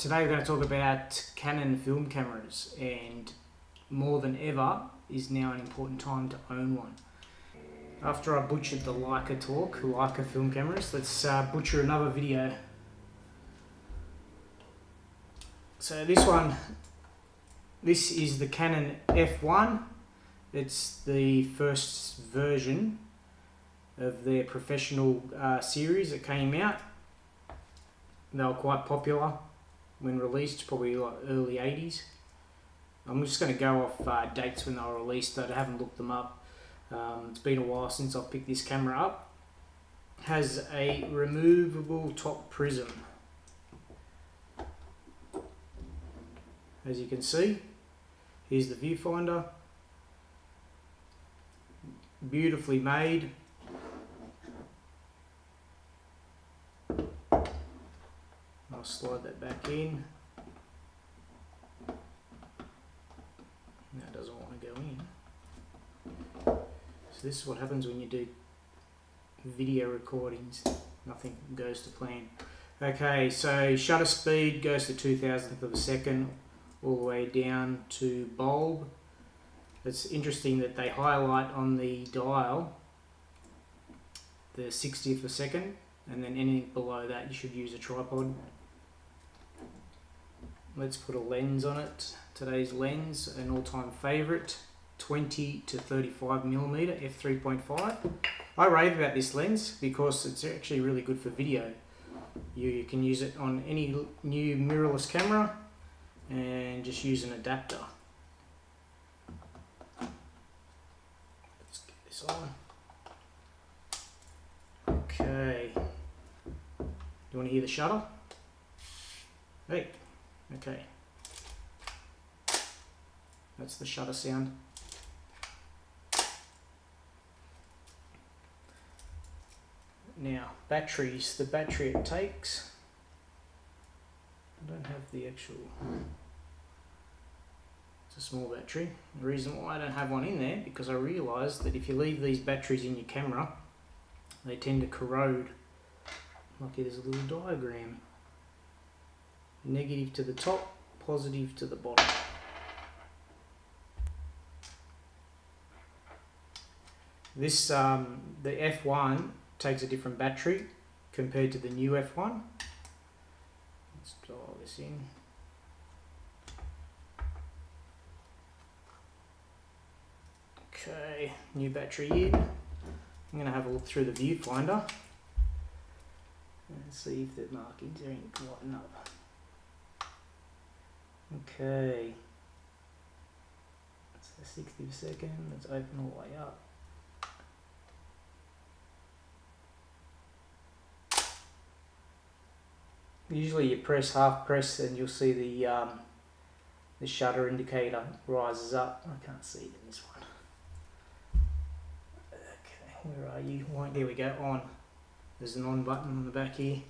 Today we're going to talk about Canon film cameras, and more than ever is now an important time to own one. After I butchered the Leica film cameras, let's butcher another video. So this is the Canon F-1. It's the first version of their professional series that came out. They were quite popular when released, probably like early 80s. I'm just going to go off dates when they were released. I haven't looked them up. It's been a while since I've picked this camera up. It has a removable top prism. As you can see, here's the viewfinder. Beautifully made. I'll slide that back in. No, it doesn't want to go in. So this is what happens when you do video recordings. Nothing goes to plan. Okay, so shutter speed goes to 2,000th of a second all the way down to bulb. It's interesting that they highlight on the dial the 60th of a second, and then anything below that you should use a tripod. Let's put a lens on it. Today's lens, an all-time favourite, 20 to 35mm f3.5. I rave about this lens because it's actually really good for video. You can use it on any new mirrorless camera and just use an adapter. Let's get this on. Okay. You want to hear the shutter? Hey. Okay. That's the shutter sound. Now, batteries. The battery it takes. I don't have the actual... It's a small battery. The reason why I don't have one in there, because I realised that if you leave these batteries in your camera, they tend to corrode. Like there's a little diagram. Negative to the top, positive to the bottom. This, the F1 takes a different battery compared to the new F1. Let's dial this in. Okay, new battery in. I'm going to have a look through the viewfinder and see if the markings are any lighten up. Okay, that's the 60th second. Let's open all the way up. Usually you half press and you'll see the shutter indicator rises up. I can't see it in this one. Okay, where are you? There we go, on. There's an on button on the back here.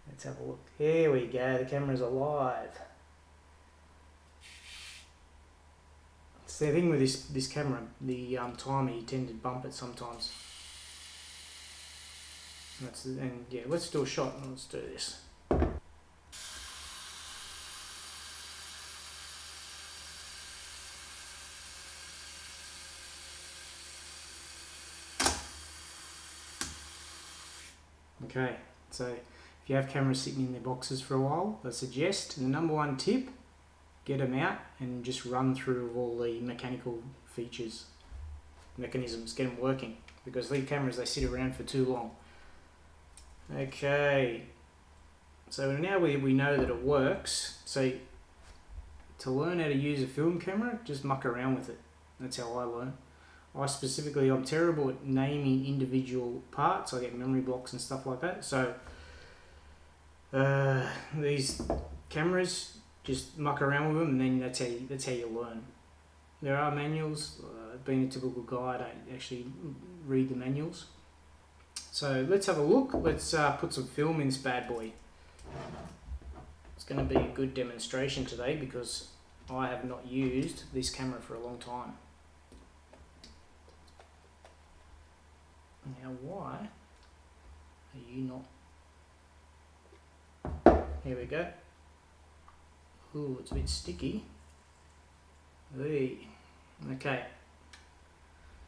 Let's have a look. Here we go, the camera's alive. So the thing with this camera, the timer, you tend to bump it sometimes. And yeah, let's do a shot and let's do this. Okay, so if you have cameras sitting in their boxes for a while, I suggest the number one tip: get them out and just run through all the mechanical mechanisms, get them working, because these cameras, they sit around for too long. Okay, so now we know that it works. So to learn how to use a film camera, just muck around with it. That's how I learn. I'm terrible at naming individual parts. I get memory blocks and stuff like that. So these cameras, just muck around with them, and then that's how you learn. There are manuals. Being a typical guy, I don't actually read the manuals. So let's have a look. Let's put some film in this bad boy. It's going to be a good demonstration today because I have not used this camera for a long time. Now, why are you not? Here we go. Ooh, it's a bit sticky. Okay.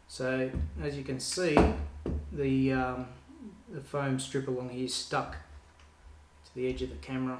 So as you can see, the foam strip along here is stuck to the edge of the camera.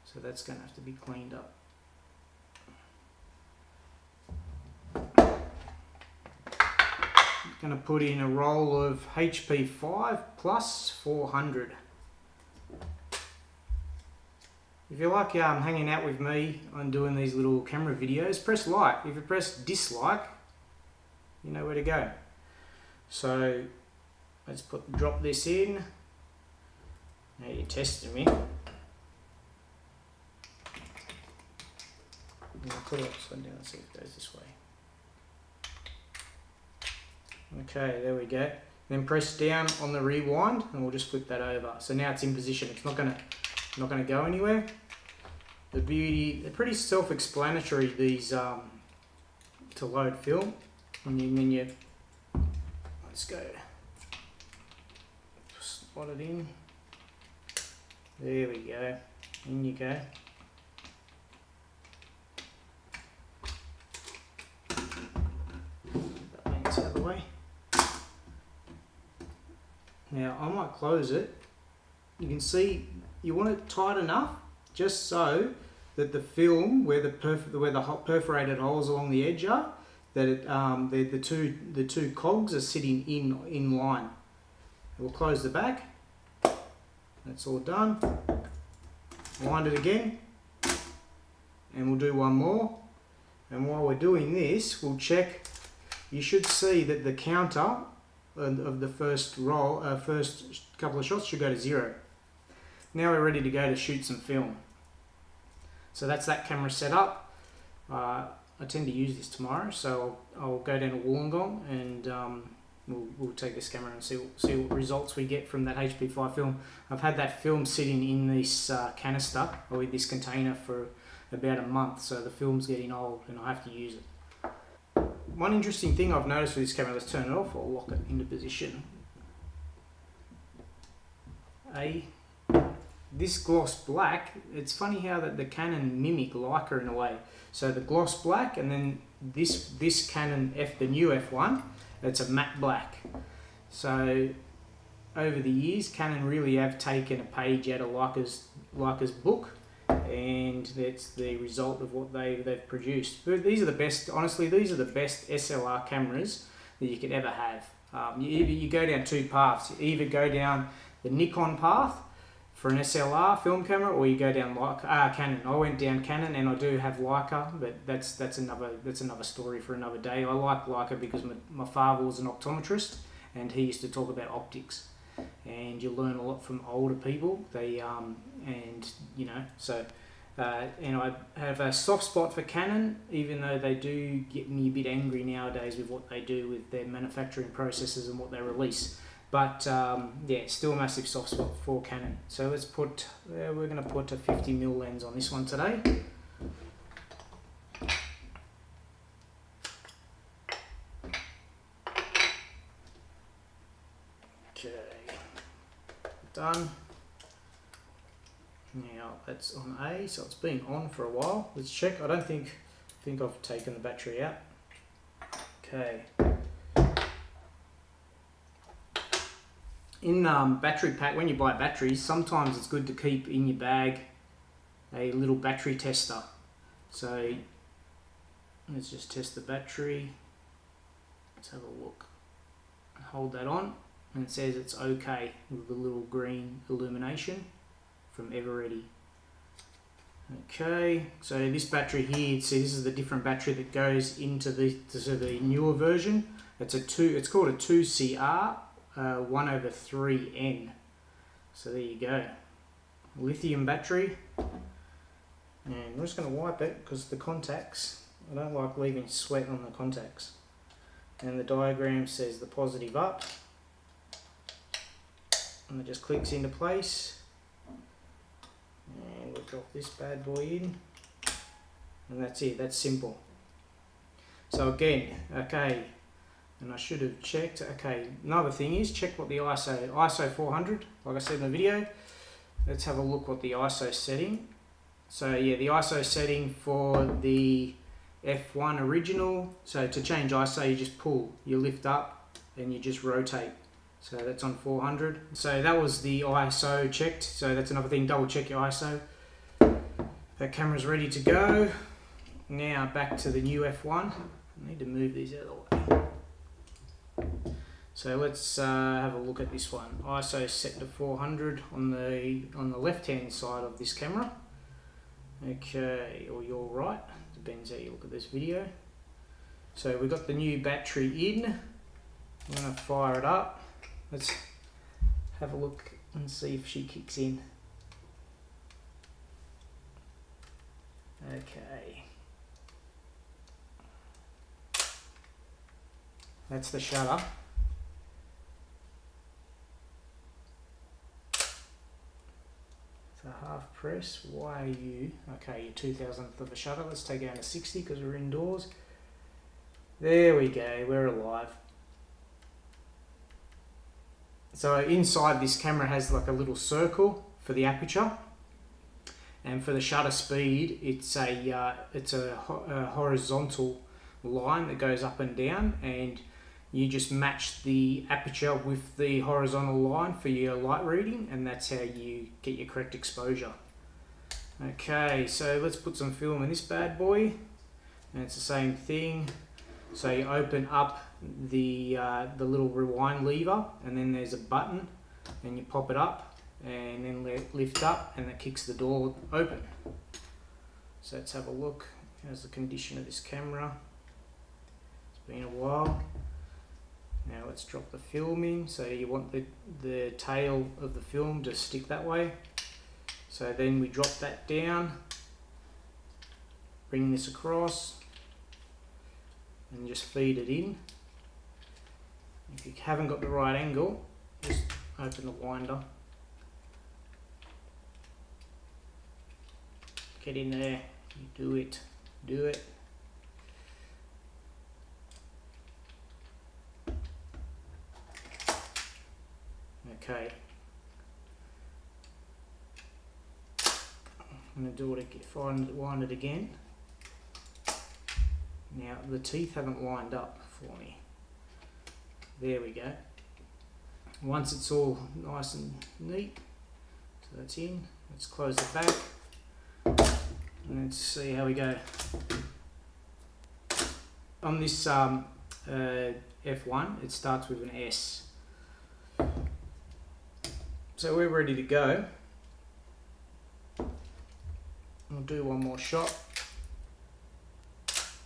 So that's going to have to be cleaned up. I'm going to put in a roll of HP5 plus 400. If you like hanging out with me on doing these little camera videos, press like. If you press dislike, you know where to go. So let's drop this in. Now you're testing me. I'll put it upside down and see if it goes this way. Okay, there we go. Then press down on the rewind and we'll just flip that over. So now it's in position. It's not gonna go anywhere. The beauty, they're pretty self-explanatory, these to load film. And then you let's go. Slot it in. There we go. In you go. Out of the way. Now I might close it. You can see you want it tight enough just so that the film where the perforated holes along the edge are, that it, the two cogs are sitting in line. We'll close the back. That's all done. Wind it again, and we'll do one more. And while we're doing this, we'll check. You should see that the counter of the first roll, first couple of shots should go to 0. Now we're ready to go to shoot some film. So that's that camera set up. I tend to use this tomorrow, so I'll go down to Wollongong and we'll take this camera and see what results we get from that HP5 film. I've had that film sitting in this canister or in this container for about a month, so the film's getting old and I have to use it. One interesting thing I've noticed with this camera, let's turn it off or lock it into position. This gloss black, it's funny how that the Canon mimic Leica in a way. So the gloss black, and then this Canon the new F1, it's a matte black. So over the years, Canon really have taken a page out of Leica's book, and that's the result of what they've produced. But these are the best, honestly, these are the best SLR cameras that you could ever have. You go down two paths. You either go down the Nikon path for an SLR film camera, or you go down Canon. I went down Canon, and I do have Leica, but that's another story for another day. I like Leica because my father was an optometrist, and he used to talk about optics, and you learn a lot from older people. They and you know, so and I have a soft spot for Canon, even though they do get me a bit angry nowadays with what they do with their manufacturing processes and what they release. But yeah, still a massive soft spot for Canon. So let's put, we're going to put a 50mm lens on this one today. Okay, done. Now that's on A, so it's been on for a while. Let's check. I don't think I've taken the battery out. Okay. In battery pack, when you buy batteries, sometimes it's good to keep in your bag a little battery tester. So let's just test the battery. Let's have a look. Hold that on, and it says it's okay with the little green illumination from Everready. Okay, so this battery here, see, this is the different battery that goes into the newer version. It's called a 2CR. 1/3N. So there you go. Lithium battery. And I'm just going to wipe it because the contacts, I don't like leaving sweat on the contacts. And the diagram says the positive up. And it just clicks into place. And we'll drop this bad boy in. And that's it, that's simple. So again, okay. And I should have checked. Okay, another thing is check what the ISO 400, like I said in the video. Let's have a look what the ISO setting. So yeah, the ISO setting for the F1 original, so to change ISO you just pull, you lift up and you just rotate. So that's on 400. So that was the ISO checked. So that's another thing, double check your ISO. That camera's ready to go. Now back to the new F1. I need to move these out of the way. So let's have a look at this one. ISO set to 400 on the left hand side of this camera. Okay, or your right, depends how you look at this video. So we've got the new battery in. I'm going to fire it up. Let's have a look and see if she kicks in. Okay. That's the shutter. It's a half press. Why are you? Okay, your 2,000th of a shutter. Let's take it down to 60 because we're indoors. There we go, we're alive. So inside this camera has like a little circle for the aperture, and for the shutter speed it's a horizontal line that goes up and down, and you just match the aperture with the horizontal line for your light reading, and that's how you get your correct exposure. Okay, so let's put some film in this bad boy, and it's the same thing. So you open up the little rewind lever, and then there's a button, and you pop it up and then lift up, and that kicks the door open. So let's have a look. How's the condition of this camera? It's been a while. Now let's drop the film in. So you want the tail of the film to stick that way. So then we drop that down, bring this across, and just feed it in. If you haven't got the right angle, just open the winder. Get in there, you do it. Okay. I'm going to do it again, wind it again. Now the teeth haven't lined up for me. There we go. Once it's all nice and neat, so that's in. Let's close the back and let's see how we go. On this F1, it starts with an S. So we're ready to go. I'll do one more shot.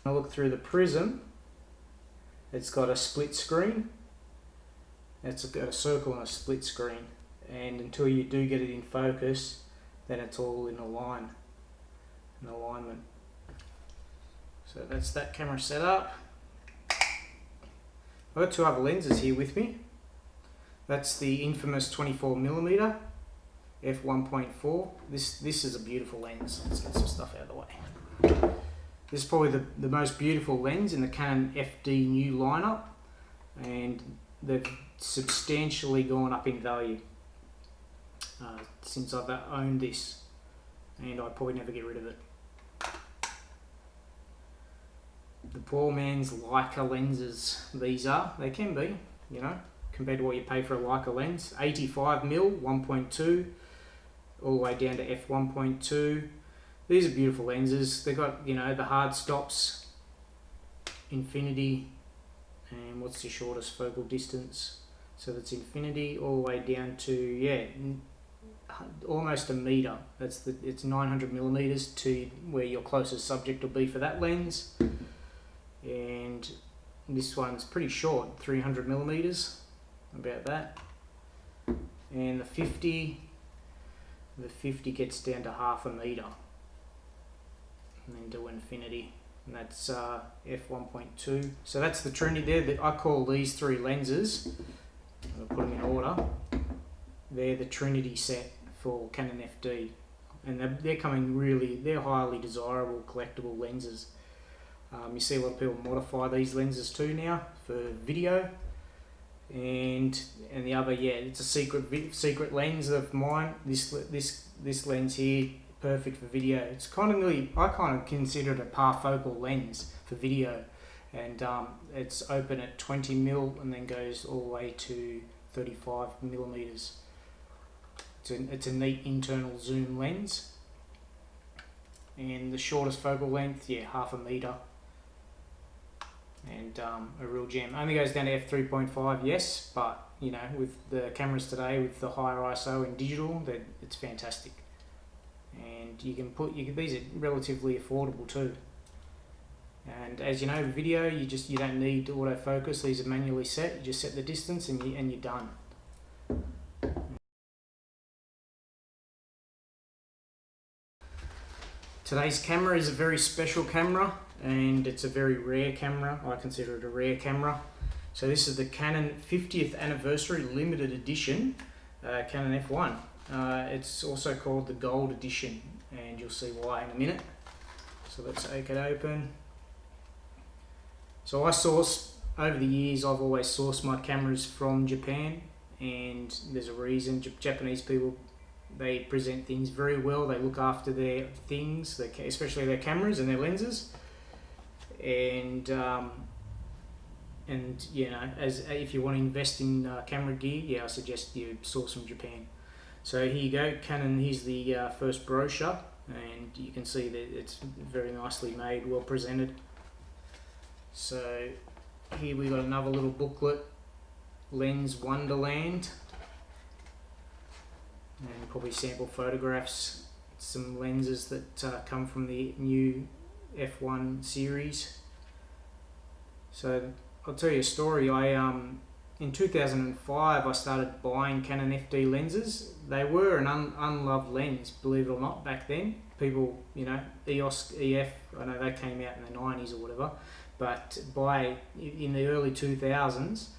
I'll look through the prism. It's got a split screen. It's got a circle and a split screen. And until you do get it in focus, then it's all in alignment. So that's that camera set up. I've got two other lenses here with me. That's the infamous 24mm f1.4. This is a beautiful lens. Let's get some stuff out of the way. This is probably the most beautiful lens in the Canon FD new lineup, and they've substantially gone up in value since I've owned this, and I'd probably never get rid of it. The poor man's Leica lenses, these are. They can be, you know, compared to what you pay for a Leica lens. 85mm 1.2 all the way down to f1.2. These are beautiful lenses. They've got, you know, the hard stops, infinity, and what's the shortest focal distance? So that's infinity all the way down to, yeah, almost a meter. It's 900mm to where your closest subject will be for that lens. And this one's pretty short, 300mm, about that. And the 50 gets down to half a meter, and then to infinity, and that's f1.2. So that's the Trinity there. I call these three lenses, I'll put them in order, they're the Trinity set for Canon FD, and they're highly desirable collectible lenses. You see a lot of people modify these lenses too now for video, and the other, yeah, it's a secret lens of mine. This lens here perfect for video. It's kind of really, I kind of consider it a parfocal lens for video, and it's open at 20 mil and then goes all the way to 35 millimeters. It's a neat internal zoom lens, and the shortest focal length, yeah, 0.5 meter, and a real gem. Only goes down to f3.5, yes, but you know, with the cameras today with the higher ISO and digital, that it's fantastic. And these are relatively affordable too. And as you know, with video, you don't need autofocus. These are manually set. You just set the distance and you're done. Today's camera is a very special camera, and it's a very rare camera. I consider it a rare camera. So this is the Canon 50th anniversary limited edition Canon F1. It's also called the Gold Edition, and you'll see why in a minute. So let's take it open. So over the years, I've always sourced my cameras from Japan, and there's a reason. Japanese people, they present things very well. They look after their things, especially their cameras and their lenses. And you know, if you want to invest in camera gear, yeah, I suggest you source from Japan. So here you go, Canon. Here's the first brochure, and you can see that it's very nicely made, well presented. So here we got another little booklet, Lens Wonderland, and probably sample photographs, some lenses that come from the new F1 series. So I'll tell you a story. In 2005 I started buying Canon FD lenses. They were an unloved lens, believe it or not, back then. People, you know, EOS, EF, I know they came out in the 90s or whatever, but in the early 2000s,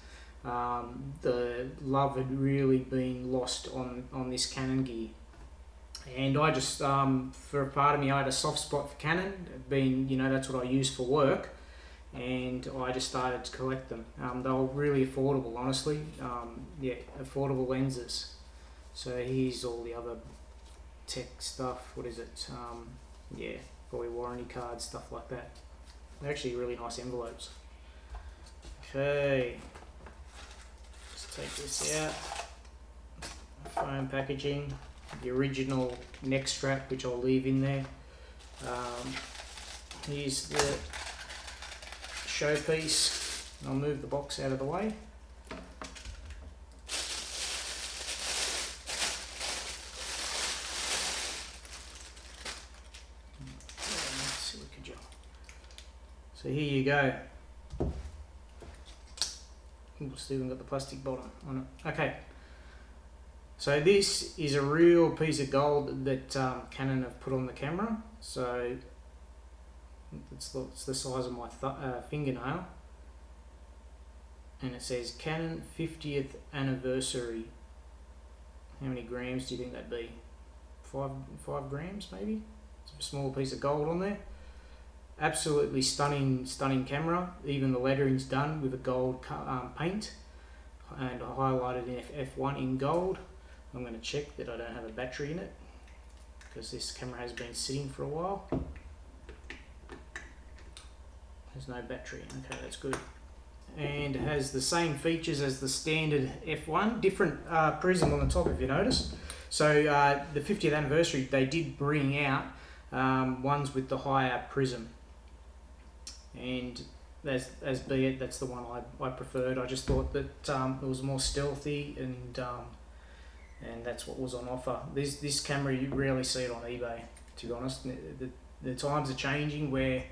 the love had really been lost on this Canon gear. And I just, for a part of me, I had a soft spot for Canon, being, you know, that's what I use for work, and I just started to collect them. They were really affordable, honestly. Yeah, affordable lenses. So here's all the other tech stuff. What is it? Yeah, probably warranty cards, stuff like that. They're actually really nice envelopes. Okay, let's take this out. Foam packaging, the original neck strap, which I'll leave in there. Here's the showpiece. I'll move the box out of the way. So here you go. Still even got the plastic bottom on it. Okay. So this is a real piece of gold that Canon have put on the camera. So it's the size of my fingernail, and it says Canon 50th anniversary. How many grams do you think that'd be? 5 grams maybe. It's a small piece of gold on there. Absolutely stunning camera. Even the lettering's done with a gold paint and highlighted in F1 in gold. I'm going to check that I don't have a battery in it, because this camera has been sitting for a while. There's no battery. Okay, that's good. And it has the same features as the standard F1, different prism on the top, if you notice. So the 50th anniversary, they did bring out ones with the higher prism, and as be it, that's the one I preferred. I just thought that it was more stealthy, and that's what was on offer. This camera, you rarely see it on eBay, to be honest. The times are changing where,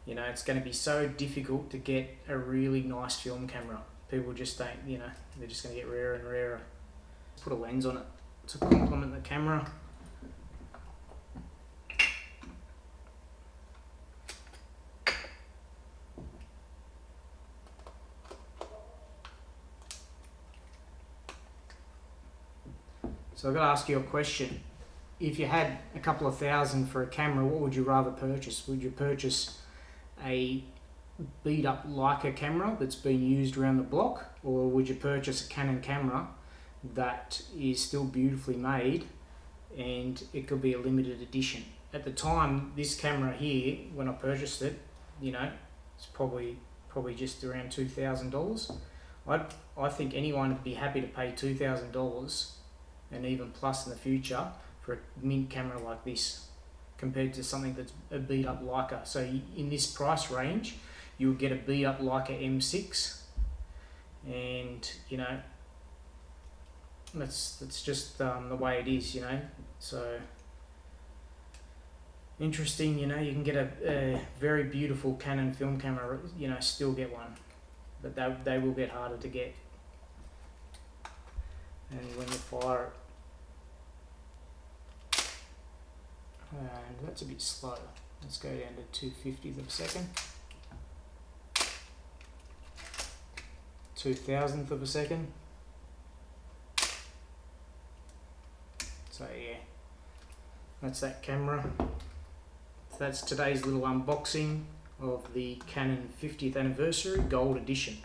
you know, it's going to be so difficult to get a really nice film camera. People just don't, you know, they're just going to get rarer and rarer. Put a lens on it to complement the camera. So I've got to ask you a question. If you had a couple of thousand for a camera, what would you rather purchase? Would you purchase a beat up Leica camera that's been used around the block, or would you purchase a Canon camera that is still beautifully made and it could be a limited edition. At the time, this camera here, when I purchased it, you know, it's probably just around $2,000. I think anyone would be happy to pay $2,000 and even plus in the future for a mint camera like this, compared to something that's a beat up Leica. So in this price range, you would get a beat up Leica M6, and you know, that's just the way it is, you know. So interesting, you know, you can get a very beautiful Canon film camera, you know, still get one, but they will get harder to get. And when you fire it, and that's a bit slow, let's go down to 2/50th of a second, 2,000th of a second. So yeah, that's that camera. So that's today's little unboxing of the Canon 50th anniversary gold edition.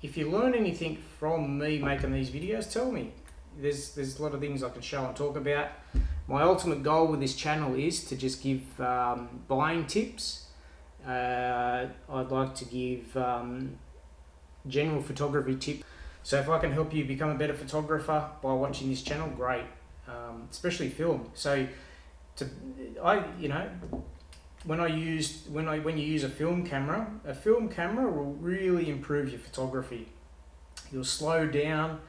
If you learn anything from me making these videos, tell me. There's a lot of things I can show and talk about. My ultimate goal with this channel is to just give buying tips. I'd like to give general photography tips. So if I can help you become a better photographer by watching this channel, great. Especially film. So you know, when you use a film camera will really improve your photography. You'll slow down.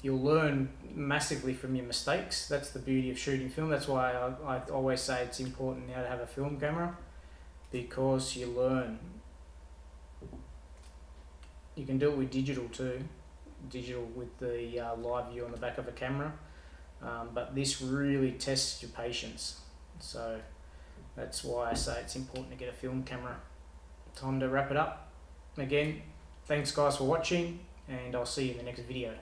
You'll learn massively from your mistakes. That's the beauty of shooting film. That's why I always say it's important now to have a film camera, because you learn. You can do it with digital too, digital with the live view on the back of a camera, but this really tests your patience. So that's why I say it's important to get a film camera. Time to wrap it up. Again, thanks guys for watching, and I'll see you in the next video.